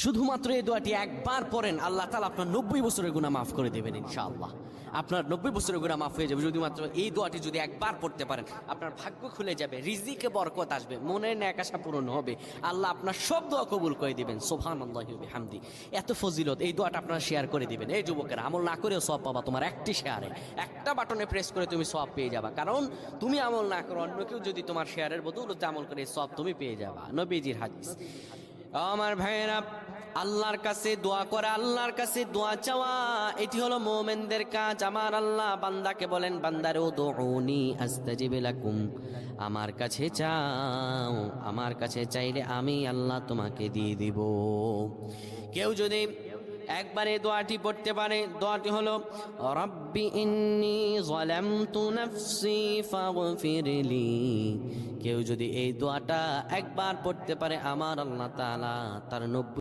শুধুমাত্র এই দোয়াটি একবার পড়েন, আল্লাহ তাআলা আপনার 90 বছরের গুনাহ মাফ করে দেবেন ইনশাআল্লাহ। আপনার 90 বছরের গুনাহ মাফ হয়ে যাবে শুধুমাত্র এই দোয়াটি যদি একবার পড়তে পারেন। আপনার ভাগ্য খুলে যাবে, রিজিকে বরকত আসবে, মনের ন্যাক আশা পূরণ হবে, আল্লাহ আপনার সব দোয়া কবুল করে দিবেন। সুবহানাল্লাহি ওয়া বিহামদি। এত ফজিলত, এই দোয়াটা আপনারা শেয়ার করে দিবেন। এই যুবকেরা, আমল না করেও সওয়াব পাবা। তোমার একটি শেয়ারে, একটা বাটনে প্রেস করে তুমি সওয়াব পেয়ে যাবা। কারণ তুমি আমল না করো, অন্য কেউ যদি তোমার শেয়ারের বদৌলতে আমল করে, সওয়াব তুমি পেয়ে যাবা। নবীজির হাদিস। আমার ভাইয়েরা, আল্লাহর কাছে দোয়া করা, আল্লাহর কাছে দোয়া চাওয়া, এটি হলো মুমিনদের কাজ। আমার আল্লাহ বান্দাকে বলেন, বান্দারে উদউনি আস্তাজিব লাকুম, আমার কাছে চাও, আমার কাছে চাইলে আমি আল্লাহ তোমাকে দিয়ে দিব। কেউ যদি একবারে দোয়াটি পড়তে পারে, দোয়াটি হলো রব্বি ইন্নী যালামতু নাফসি ফাগফিরলি। কেউ যদি এই দোয়াটা একবার পড়তে পারে, আমার আল্লাহ তাআলা তার 90